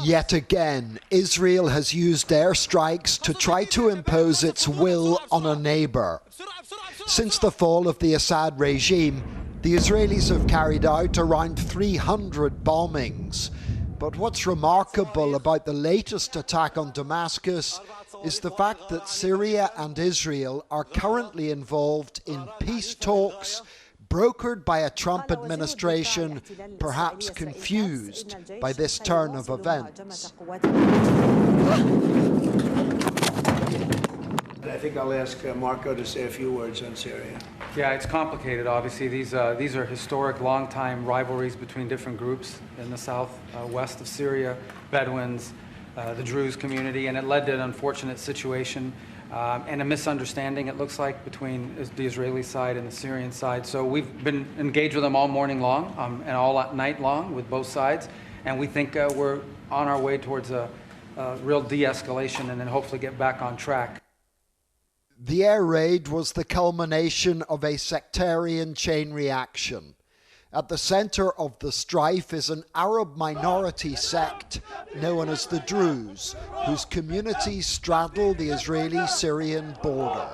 Yet again, Israel has used airstrikes to try to impose its will on a neighbour. Since the fall of the Assad regime, the Israelis have carried out around 300 bombings. But what's remarkable about the latest attack on Damascus is the fact that Syria and Israel are currently involved in peace talks brokered by a Trump administration, perhaps confused by this turn of events. I think I'll ask Marco to say a few words on Syria. Yeah, it's complicated, obviously. These are historic, long-time rivalries between different groups in the southwest of Syria, Bedouins, the Druze community, and it led to an unfortunate situation and a misunderstanding, it looks like, between the Israeli side and the Syrian side. So we've been engaged with them all morning long and all night long with both sides, and we think we're on our way towards a real de-escalation and then hopefully get back on track. The air raid was the culmination of a sectarian chain reaction. At the center of the strife is an Arab minority sect known as the Druze, whose communities straddle the Israeli-Syrian border.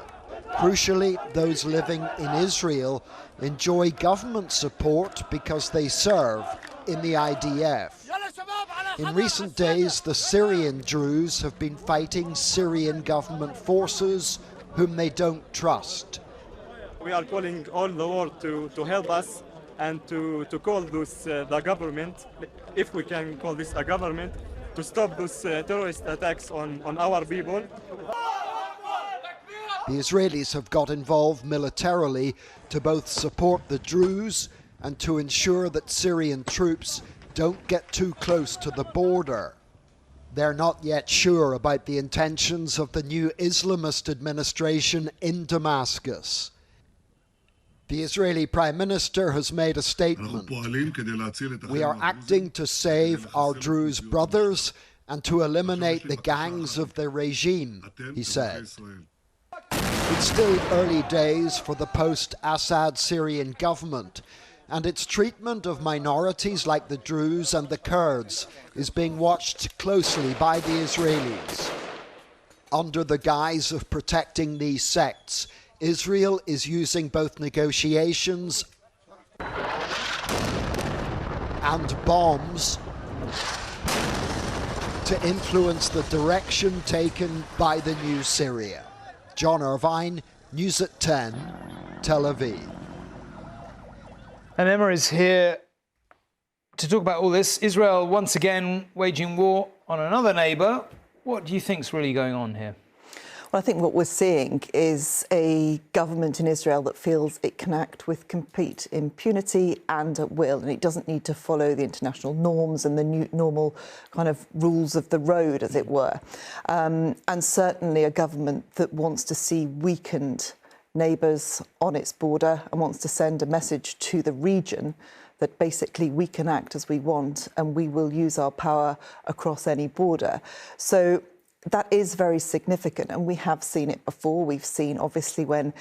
Crucially, those living in Israel enjoy government support because they serve in the IDF. In recent days, the Syrian Druze have been fighting Syrian government forces whom they don't trust. We are calling all the world to help us and to call the government, if we can call this a government, to stop those terrorist attacks on our people. The Israelis have got involved militarily to both support the Druze and to ensure that Syrian troops don't get too close to the border. They're not yet sure about the intentions of the new Islamist administration in Damascus. The Israeli Prime Minister has made a statement. We are acting to save our Druze brothers and to eliminate the gangs of the regime, he said. It's still early days for the post-Assad Syrian government, and its treatment of minorities like the Druze and the Kurds is being watched closely by the Israelis. Under the guise of protecting these sects, Israel is using both negotiations and bombs to influence the direction taken by the new Syria. John Irvine, News at 10, Tel Aviv. And Emma is here to talk about all this. Israel once again waging war on another neighbour. What do you think is really going on here? Well, I think what we're seeing is a government in Israel that feels it can act with complete impunity and at will, and it doesn't need to follow the international norms and the new normal kind of rules of the road, as it were. And certainly a government that wants to see weakened neighbours on its border and wants to send a message to the region that basically we can act as we want and we will use our power across any border. So that is very significant, and we have seen it before. We've seen, obviously, when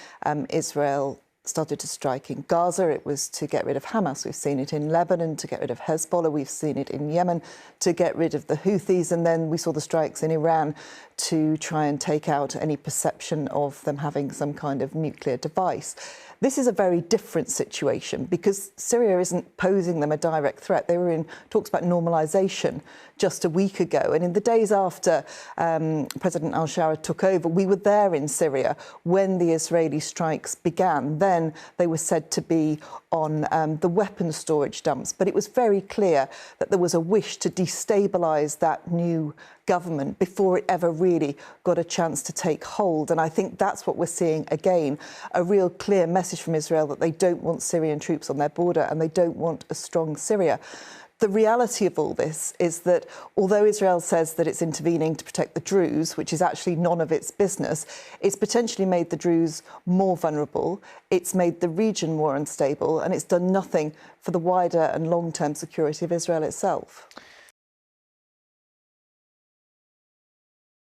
Israel started to strike in Gaza, it was to get rid of Hamas. We've seen it in Lebanon to get rid of Hezbollah. We've seen it in Yemen to get rid of the Houthis. And then we saw the strikes in Iran to try and take out any perception of them having some kind of nuclear device. This is a very different situation because Syria isn't posing them a direct threat. They were in talks about normalisation just a week ago. And in the days after President al-Shara took over, we were there in Syria when the Israeli strikes began. Then they were said to be on the weapons storage dumps. But it was very clear that there was a wish to destabilise that new government before it ever really got a chance to take hold. And I think that's what we're seeing again, a real clear message from Israel that they don't want Syrian troops on their border and they don't want a strong Syria. The reality of all this is that although Israel says that it's intervening to protect the Druze, which is actually none of its business, it's potentially made the Druze more vulnerable, it's made the region more unstable, and it's done nothing for the wider and long-term security of Israel itself.